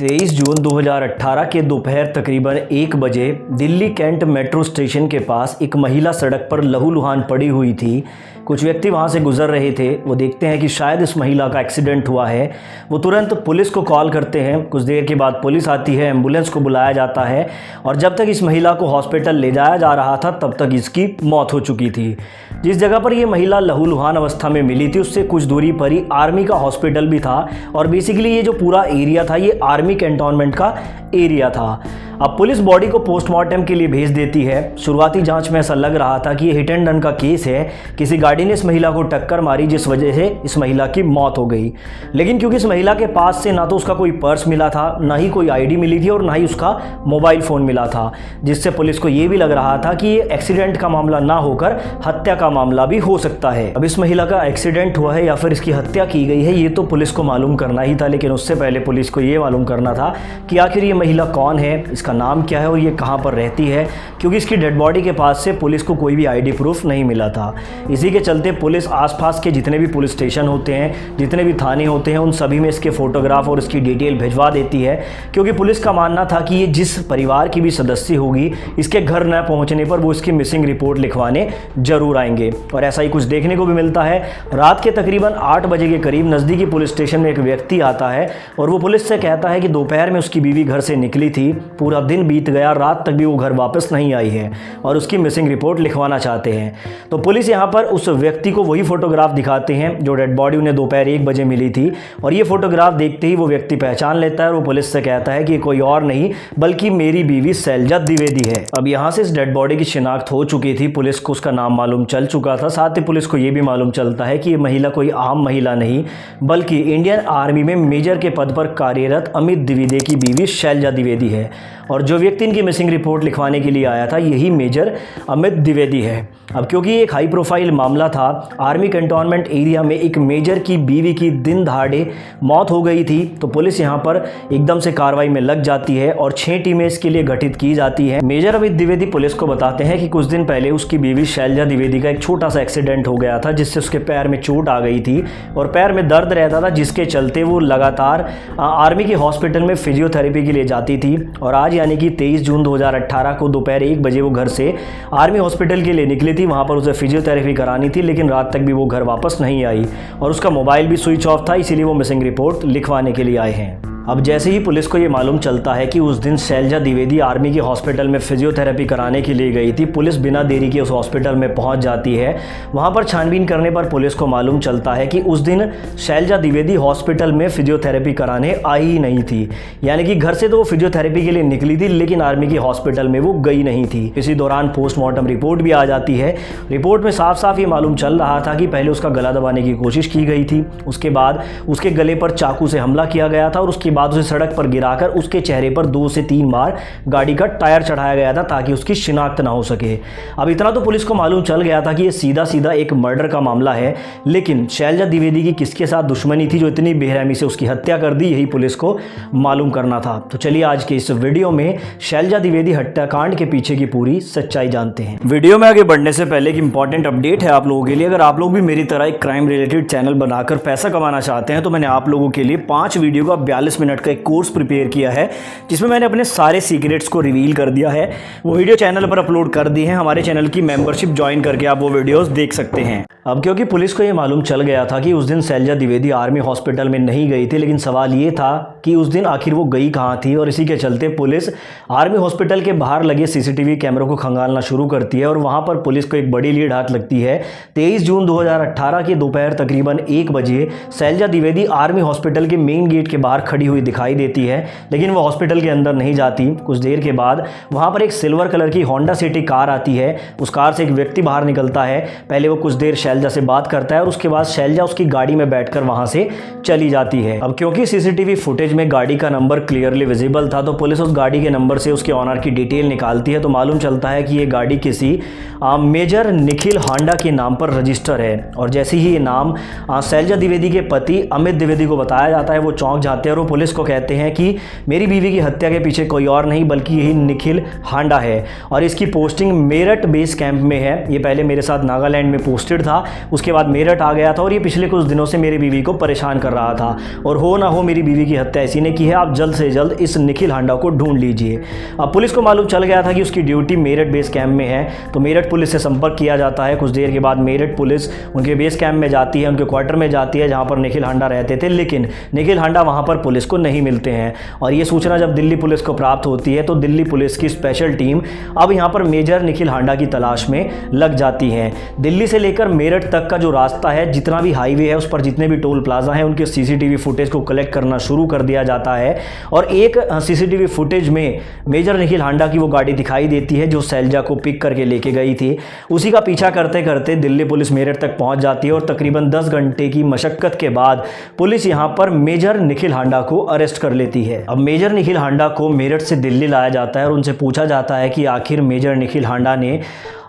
23 जून 2018 के दोपहर तकरीबन 1 बजे दिल्ली कैंट मेट्रो स्टेशन के पास एक महिला सड़क पर लहूलुहान पड़ी हुई थी। कुछ व्यक्ति वहां से गुजर रहे थे। वो देखते हैं कि शायद इस महिला का एक्सीडेंट हुआ है। वो तुरंत पुलिस को कॉल करते हैं। कुछ देर के बाद पुलिस आती है, एम्बुलेंस को बुलाया जाता है और जब तक इस महिला को हॉस्पिटल ले जाया जा रहा था तब तक इसकी मौत हो चुकी थी। जिस जगह पर ये महिला लहूलुहान अवस्था में मिली थी उससे कुछ दूरी पर ही आर्मी का हॉस्पिटल भी था और बेसिकली ये जो पूरा एरिया था ये आर्मी कैंटोनमेंट का एरिया था। अब पुलिस बॉडी को पोस्टमार्टम के लिए भेज देती है। शुरुआती जांच में ऐसा लग रहा था कि ये हिट एंड रन का केस है, किसी गाड़ी ने इस महिला को टक्कर मारी जिस वजह से इस महिला की मौत हो गई। लेकिन क्योंकि इस महिला के पास से ना तो उसका कोई पर्स मिला था, ना ही कोई आईडी मिली थी और ना ही उसका मोबाइल फ़ोन मिला था, जिससे पुलिस को ये भी लग रहा था कि ये एक्सीडेंट का मामला ना होकर हत्या का मामला भी हो सकता है। अब इस महिला का एक्सीडेंट हुआ है या फिर इसकी हत्या की गई है ये तो पुलिस को मालूम करना ही था, लेकिन उससे पहले पुलिस को ये मालूम करना था कि आखिर ये महिला कौन है, इसका नाम क्या है और ये कहाँ पर रहती है, क्योंकि इसकी डेड बॉडी के पास से पुलिस को कोई भी आईडी प्रूफ नहीं मिला था। इसी के चलते पुलिस आसपास के जितने भी पुलिस स्टेशन होते हैं, जितने भी थाने होते हैं, उन सभी में इसके फोटोग्राफ और इसकी डिटेल भिजवा देती है, क्योंकि पुलिस का मानना था कि ये जिस परिवार की भी सदस्य होगी इसके घर न पहुंचने पर वो इसकी मिसिंग रिपोर्ट लिखवाने जरूर आएंगे। और ऐसा ही कुछ देखने को भी मिलता है। रात के तकरीबन 8 बजे के करीब नज़दीकी पुलिस स्टेशन में एक व्यक्ति आता है और वो पुलिस से कहता है कि दोपहर में उसकी बीवी घर से निकली थी, पूरा दिन बीत गया, रात तक भी वो घर वापस नहीं आई है और उसकी मिसिंग रिपोर्ट लिखवाना चाहते हैं। तो पुलिस यहाँ पर उस व्यक्ति को वही फोटोग्राफ दिखाते हैं जो डेड बॉडी उन्हें दोपहर 1 बजे मिली थी और ये फोटोग्राफ देखते ही वो व्यक्ति पहचान लेता है और वो पुलिस से कहता है कि कोई और नहीं बल्कि मेरी बीवी शैलजा द्विवेदी है। अब यहाँ से इस डेड बॉडी की शिनाख्त हो चुकी थी, पुलिस को उसका नाम मालूम चल चुका था। साथ ही पुलिस को ये भी मालूम चलता है कि ये महिला कोई आम महिला नहीं बल्कि इंडियन आर्मी में मेजर के पद पर कार्यरत अमित द्विवेदी की बीवी शैलजा द्विवेदी है और जो व्यक्ति इनकी मिसिंग रिपोर्ट लिखवाने के लिए आया था यही मेजर अमित द्विवेदी है। अब क्योंकि एक हाई प्रोफाइल मामला था, आर्मी कैंटोनमेंट एरिया में एक मेजर की बीवी की दिन दहाड़े मौत हो गई थी, तो पुलिस यहाँ पर एकदम से कार्रवाई में लग जाती है और 6 टीमें इसके लिए गठित की जाती हैं। मेजर अमित द्विवेदी पुलिस को बताते हैं कि कुछ दिन पहले उसकी बीवी शैलजा द्विवेदी का एक छोटा सा एक्सीडेंट हो गया था जिससे उसके पैर में चोट आ गई थी और पैर में दर्द रहता था, जिसके चलते वो लगातार आर्मी के हॉस्पिटल में फिजियोथेरेपी के लिए जाती थी। और आज यानी कि 23 जून 2018 को दोपहर 1 बजे वो घर से आर्मी हॉस्पिटल के लिए निकली थी। वहाँ पर उसे फिजियोथेरेपी करानी थी, लेकिन रात तक भी वो घर वापस नहीं आई और उसका मोबाइल भी स्विच ऑफ था, इसीलिए वो मिसिंग रिपोर्ट लिखवाने के लिए आए हैं। अब जैसे ही पुलिस को ये मालूम चलता है कि उस दिन शैलजा द्विवेदी आर्मी के हॉस्पिटल में फिजियोथेरेपी कराने के लिए गई थी, पुलिस बिना देरी के उस हॉस्पिटल में पहुंच जाती है। वहां पर छानबीन करने पर पुलिस को मालूम चलता है कि उस दिन शैलजा द्विवेदी हॉस्पिटल में फिजियोथेरेपी कराने आई ही नहीं थी, यानी कि घर से तो वो फिजियोथेरेपी के लिए निकली थी लेकिन आर्मी के हॉस्पिटल में वो गई नहीं थी। इसी दौरान पोस्टमार्टम रिपोर्ट भी आ जाती है। रिपोर्ट में साफ साफ ये मालूम चल रहा था कि पहले उसका गला दबाने की कोशिश की गई थी, उसके बाद उसके गले पर चाकू से हमला किया गया था और उसके बाद उसे सड़क पर गिराकर उसके चेहरे पर 2 से 3 बार गाड़ी का टायर चढ़ाया गया था ताकि उसकी शिनाख्त ना हो सके। अब इतना तो पुलिस को मालूम चल गया था कि ये सीधा सीधा एक मर्डर का मामला है, लेकिन शैलजा द्विवेदी की किसके साथ दुश्मनी थी जो इतनी बेरहमी से उसकी हत्या कर दी, यही पुलिस को मालूम करना था। तो चलिए आज के इस वीडियो में शैलजा द्विवेदी हत्याकांड के पीछे की पूरी सच्चाई जानते हैं। वीडियो में आगे बढ़ने से पहले एक इंपॉर्टेंट अपडेट है आप लोगों के लिए। अगर आप लोग भी मेरी तरह एक क्राइम रिलेटेड चैनल बनाकर पैसा कमाना चाहते हैं तो मैंने आप लोगों के लिए 5 वीडियो का 42 मिनट का एक कोर्स प्रिपेयर किया है जिसमें मैंने अपने सारे सीक्रेट्स को रिवील कर दिया है। वो वीडियो चैनल पर अपलोड कर दी है। हमारे चैनल की मेंबरशिप ज्वाइन करके आप वो वीडियोस देख सकते हैं। अब क्योंकि पुलिस को ये मालूम चल गया था कि उस दिन शैलजा द्विवेदी आर्मी हॉस्पिटल में नहीं गई थी, लेकिन सवाल ये था कि उस दिन आखिर वो गई कहाँ थी, और इसी के चलते पुलिस आर्मी हॉस्पिटल के बाहर लगे सीसीटीवी कैमरों को खंगालना शुरू करती है और वहाँ पर पुलिस को एक बड़ी लीड हाथ लगती है। 23 जून 2018 के दोपहर तकरीबन 1 बजे शैलजा द्विवेदी आर्मी हॉस्पिटल के मेन गेट के बाहर खड़ी हुई दिखाई देती है, लेकिन वो हॉस्पिटल के अंदर नहीं जाती। कुछ देर के बाद वहाँ पर एक सिल्वर कलर की होंडा सिटी कार आती है। उस कार से एक व्यक्ति बाहर निकलता है। पहले वो कुछ देर शैलजा से बात करता है और उसके बाद शैलजा उसकी गाड़ी में बैठकर वहाँ से चली जाती है। अब क्योंकि सीसीटीवी फुटेज में गाड़ी का नंबर क्लियरली विजिबल था तो पुलिस उस गाड़ी के नंबर से उसके ऑनर की डिटेल निकालती है, तो मालूम चलता है कि ये गाड़ी किसी मेजर निखिल हांडा के नाम पर रजिस्टर है। और जैसे ही ये नाम शैलजा द्विवेदी के पति अमित द्विवेदी को बताया जाता है वो चौंक जाते हैं और वो पुलिस को कहते हैं कि मेरी बीवी की हत्या के पीछे कोई और नहीं बल्कि यही निखिल हांडा है और इसकी पोस्टिंग मेरठ बेस कैंप में है। ये पहले मेरे साथ नागालैंड में पोस्टेड था, उसके बाद मेरठ आ गया था और ये पिछले कुछ दिनों से मेरी बीवी को परेशान कर रहा था और हो ना हो मेरी बीवी की हत्या इसी ने की है। आप जल्द से जल्द इस निखिल हांडा को ढूंढ लीजिए। अब पुलिस को मालूम चल गया था कि उसकी ड्यूटी मेरठ बेस कैंप में है, तो मेरठ पुलिस से संपर्क किया जाता है। कुछ देर के बाद मेरठ पुलिस उनके बेस कैंप में जाती है, उनके क्वार्टर में जाती है जहाँ पर निखिल हांडा रहते थे, लेकिन निखिल हांडा वहाँ पर पुलिस को नहीं मिलते हैं। और ये सूचना जब दिल्ली पुलिस को प्राप्त होती है तो दिल्ली पुलिस की स्पेशल टीम अब यहाँ पर मेजर निखिल हांडा की तलाश में लग जाती है। दिल्ली से लेकर मेरठ तक का जो रास्ता है, जितना भी हाईवे है, उस पर जितने भी टोल प्लाजा हैं, उनके सीसीटीवी फुटेज को कलेक्ट करना शुरू कर दिया जाता है। और एक सीसीटीवी फुटेज में मेजर निखिल हांडा की वो गाड़ी दिखाई देती है जो शैलजा को पिक करके लेके गई थी। उसी का पीछा करते करते दिल्ली पुलिस मेरठ तक पहुंच जाती है और तकरीबन 10 घंटे की मशक्कत के बाद पुलिस यहां पर मेजर निखिल हांडा को अरेस्ट कर लेती है। अब मेजर निखिल हांडा को मेरठ से दिल्ली लाया जाता है और उनसे पूछा जाता है कि आखिर मेजर निखिल हांडा ने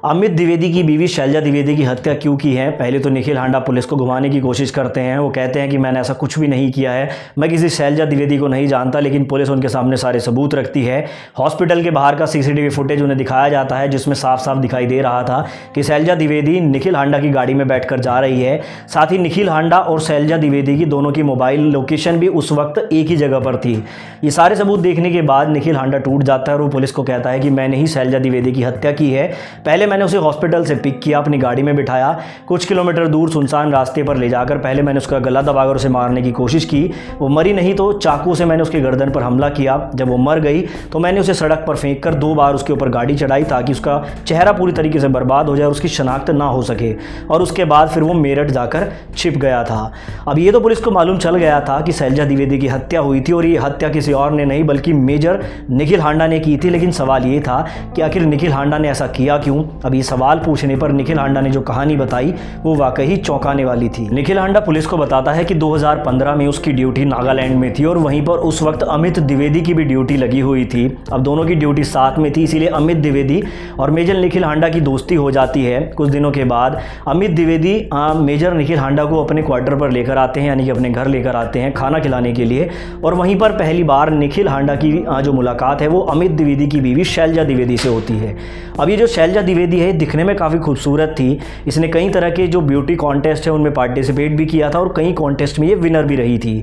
अमित द्विवेदी की बीवी शैलजा द्विवेदी की हत्या क्यों की है। पहले तो निखिल हांडा पुलिस को घुमाने की कोशिश करते हैं। वो कहते हैं कि मैंने ऐसा कुछ भी नहीं किया है, मैं किसी शैलजा द्विवेदी को नहीं जानता, लेकिन पुलिस उनके सामने सारे सबूत रखती है। हॉस्पिटल के बाहर का सीसीटीवी फुटेज उन्हें दिखाया जाता है जिसमें साफ साफ दिखाई दे रहा था कि शैलजा द्विवेदी निखिल हांडा की गाड़ी में बैठकर जा रही है। साथ ही निखिल हांडा और शैलजा द्विवेदी की दोनों की मोबाइल लोकेशन भी उस वक्त एक ही जगह पर थी। ये सारे सबूत देखने के बाद निखिल हांडा टूट जाता है और वो पुलिस को कहता है कि मैंने ही शैलजा द्विवेदी की हत्या की है। पहले मैंने उसे हॉस्पिटल से पिक किया, अपनी गाड़ी में बिठाया, कुछ किलोमीटर दूर सुनसान रास्ते पर ले जाकर पहले मैंने उसका गला दबाकर उसे मारने की कोशिश की। वो मरी नहीं तो चाकू से मैंने उसके गर्दन पर हमला किया। जब वो मर गई तो मैंने उसे सड़क पर फेंक कर 2 बार उसके ऊपर गाड़ी चढ़ाई ताकि उसका चेहरा पूरी तरीके से बर्बाद हो जाए, उसकी शनाख्त ना हो सके। और उसके बाद फिर वो मेरठ जाकर छिप गया था। अब ये तो पुलिस को मालूम चल गया था कि शैलजा द्विवेदी की हत्या हुई थी और ये हत्या किसी और ने नहीं बल्कि मेजर निखिल हांडा ने की थी। लेकिन सवाल ये था कि आखिर निखिल हांडा ने ऐसा किया क्यों। अब ये सवाल पूछने पर निखिल हांडा ने जो कहानी बताई वो वाकई ही चौंकाने वाली थी। निखिल हांडा पुलिस को बताता है कि 2015 में उसकी ड्यूटी नागालैंड में थी और वहीं पर उस वक्त अमित द्विवेदी की भी ड्यूटी लगी हुई थी। अब दोनों की ड्यूटी साथ में थी, इसीलिए अमित द्विवेदी और मेजर निखिल हांडा की दोस्ती हो जाती है। कुछ दिनों के बाद अमित द्विवेदी मेजर निखिल हांडा को अपने क्वार्टर पर लेकर आते हैं, यानी कि अपने घर लेकर आते हैं खाना खिलाने के लिए। और वहीं पर पहली बार निखिल हांडा की जो मुलाकात है वो अमित द्विवेदी की बीवी शैलजा द्विवेदी से होती है। अब ये जो शैलजा द्विवेदी है दिखने में काफ़ी खूबसूरत थी। इसने कई तरह के जो ब्यूटी कॉन्टेस्ट है उनमें पार्टिसिपेट भी किया था और कई कॉन्टेस्ट में ये विनर भी रही थी।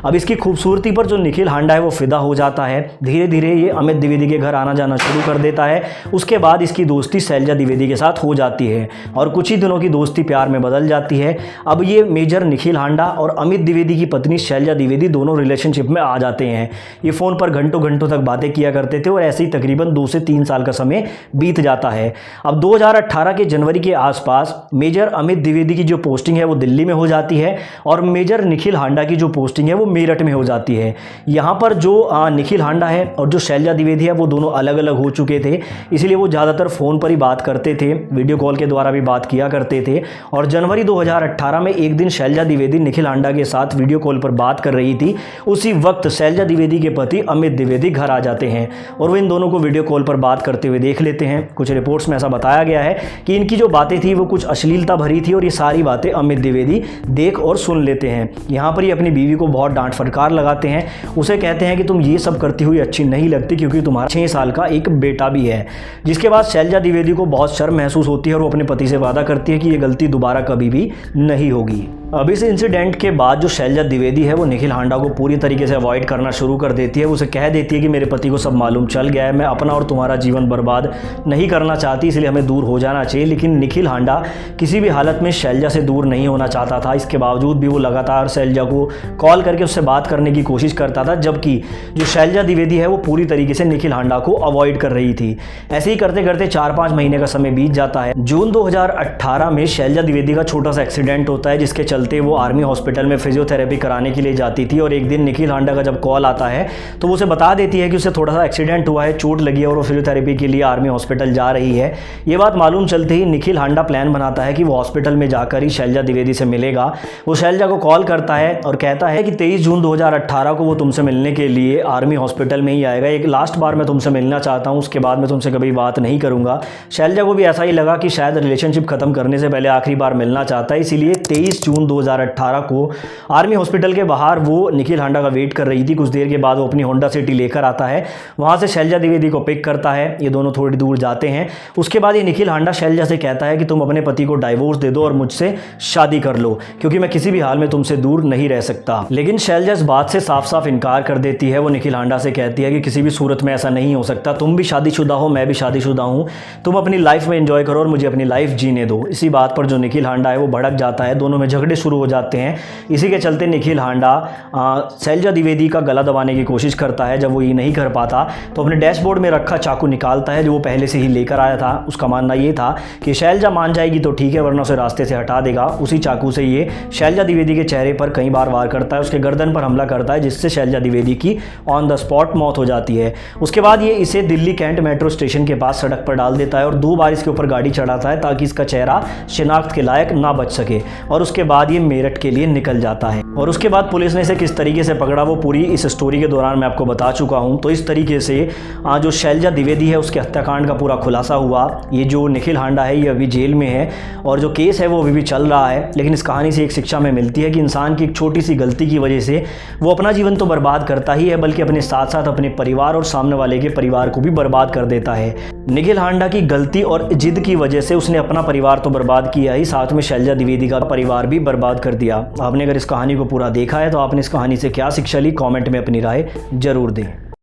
अब इसकी खूबसूरती पर जो निखिल हांडा है वो फिदा हो जाता है। धीरे धीरे ये अमित द्विवेदी के घर आना जाना शुरू कर देता है। उसके बाद इसकी दोस्ती शैलजा द्विवेदी के साथ हो जाती है और कुछ ही दिनों की दोस्ती प्यार में बदल जाती है। अब ये मेजर निखिल हांडा और अमित द्विवेदी की पत्नी शैलजा द्विवेदी दोनों रिलेशनशिप में आ जाते हैं। ये फ़ोन पर घंटों घंटों तक बातें किया करते थे और ऐसे ही तकरीबन 2 से 3 साल का समय बीत जाता है। अब 2018 के जनवरी के आसपास मेजर अमित द्विवेदी की जो पोस्टिंग है वो दिल्ली में हो जाती है और मेजर निखिल हांडा की जो पोस्टिंग है वो मेरठ में हो जाती है। यहाँ पर जो निखिल हांडा है और जो शैलजा द्विवेदी है वो दोनों अलग अलग हो चुके थे, इसलिए वो ज़्यादातर फ़ोन पर ही बात करते थे, वीडियो कॉल के द्वारा भी बात किया करते थे। और जनवरी 2018 में एक दिन शैलजा द्विवेदी निखिल हांडा के साथ वीडियो कॉल पर बात कर रही थी। उसी वक्त शैलजा द्विवेदी के पति अमित द्विवेदी घर आ जाते हैं और वो इन दोनों को वीडियो कॉल पर बात करते हुए देख लेते हैं। कुछ रिपोर्ट्स में ऐसा बताया गया है कि इनकी जो बातें थी वो कुछ अश्लीलता भरी थी और ये सारी बातें अमित द्विवेदी देख और सुन लेते हैं। यहाँ पर ये अपनी बीवी को बहुत डांट फटकार लगाते हैं, उसे कहते हैं कि तुम ये सब करती हुई अच्छी नहीं लगती क्योंकि तुम्हारा 6 साल का एक बेटा भी है। जिसके बाद शैलजा द्विवेदी को बहुत शर्म महसूस होती है और वो अपने पति से वादा करती है कि ये गलती दोबारा कभी भी नहीं होगी। अब इस इंसिडेंट के बाद जो शैलजा द्विवेदी है वो निखिल हांडा को पूरी तरीके से अवॉइड करना शुरू कर देती है। वो उसे कह देती है कि मेरे पति को सब मालूम चल गया है, मैं अपना और तुम्हारा जीवन बर्बाद नहीं करना चाहती, इसलिए हमें दूर हो जाना चाहिए। लेकिन निखिल हांडा किसी भी हालत में शैलजा से दूर नहीं होना चाहता था। इसके बावजूद भी वो लगातार शैलजा को कॉल करके उससे बात करने की कोशिश करता था, जबकि जो शैलजा द्विवेदी है वो पूरी तरीके से निखिल हांडा को अवॉइड कर रही थी। ऐसे ही करते करते 4-5 महीने का समय बीत जाता है। जून 2018 में शैलजा द्विवेदी का छोटा सा एक्सीडेंट होता है जिसके चलते वो आर्मी हॉस्पिटल में फिजियोथेरेपी कराने के लिए जाती थी। और एक दिन निखिल हांडा का जब कॉल आता है तो वो उसे बता देती है कि उसे थोड़ा सा एक्सीडेंट हुआ है, चोट लगी है और वो फिजियोथेरेपी के लिए आर्मी हॉस्पिटल जा रही है। ये बात मालूम चलते ही निखिल हांडा प्लान बनाता है कि वो हॉस्पिटल में जाकर ही शैलजा द्विवेदी से मिलेगा। वो शैलजा को कॉल करता है और कहता है कि 23 जून 2018 को वो तुमसे मिलने के लिए आर्मी हॉस्पिटल में ही आएगा। एक लास्ट बार मैं तुमसे मिलना चाहता हूँ, उसके बाद मैं तुमसे कभी बात नहीं करूँगा। शैलजा को भी ऐसा ही लगा कि शायद रिलेशनशिप खत्म करने से पहले आखिरी बार मिलना चाहता है, इसीलिए 23 जून 2018 को आर्मी हॉस्पिटल के बाहर वो निखिल हांडा का वेट कर रही थी। कुछ देर के बाद वो अपनी होंडा सिटी लेकर आता है, वहाँ से शैलजा द्विवेदी को पिक करता है, ये दोनों थोड़ी दूर जाते हैं। उसके बाद ये निखिल हांडा शैलजा से कहता है कि तुम अपने पति को डाइवोर्स दे दो और मुझसे शादी कर लो, क्योंकि मैं किसी भी हाल में तुमसे दूर नहीं रह सकता। लेकिन शैलजा इस बात से साफ साफ इनकार कर देती है। वो निखिल हांडा से कहती है कि किसी भी सूरत में ऐसा नहीं हो सकता, तुम भी शादीशुदा हो, मैं भी शादीशुदा हूँ, तुम अपनी लाइफ में एंजॉय करो और मुझे अपनी लाइफ जीने दो। इसी बात पर जो निखिल हांडा है वो भड़क जाता है, दोनों में झगड़े शुरू हो जाते हैं। इसी के चलते निखिल हांडा शैलजा द्विवेदी का गला दबाने की कोशिश करता है। जब वो ये नहीं कर पाता तो अपने डैशबोर्ड में रखा चाकू निकालता है जो वो पहले से ही लेकर आया था। उसका मानना ये था कि शैलजा मान जाएगी तो ठीक है, वरना उसे रास्ते से हटा देगा। उसी चाकू से ये शैलजा द्विवेदी के चेहरे पर कई बार वार करता है, उसके गर्दन पर हमला करता है, जिससे शैलजा द्विवेदी की ऑन द स्पॉट मौत हो जाती है। उसके बाद ये इसे दिल्ली कैंट मेट्रो स्टेशन के पास सड़क पर डाल देता है और 2 बार इसके ऊपर गाड़ी चढ़ाता है ताकि इसका चेहरा शिनाख्त के लायक ना बच सके। और उसके बाद ये मेरठ के लिए निकल जाता है। और उसके बाद पुलिस ने इसे किस तरीके से पकड़ा वो पूरी इस स्टोरी के दौरान मैं आपको बता चुका हूँ। तो इस तरीके से जो शैलजा द्विवेदी है उसके हत्याकांड का पूरा खुलासा हुआ। ये जो निखिल हांडा है ये अभी जेल में है और जो केस है वो अभी भी चल रहा है। लेकिन इस कहानी से एक शिक्षा हमें मिलती है कि इंसान की एक छोटी सी गलती की वजह से वो अपना जीवन तो बर्बाद करता ही है, बल्कि अपने साथ साथ अपने परिवार और सामने वाले के परिवार को भी बर्बाद कर देता है। निखिल हांडा की गलती और जिद की वजह से उसने अपना परिवार तो बर्बाद किया ही, साथ में शैलजा द्विवेदी का परिवार भी बर्बाद कर दिया। आपने अगर इस कहानी को पूरा देखा है तो आपने इस कहानी से क्या शिक्षा ली, कमेंट में अपनी राय जरूर दें।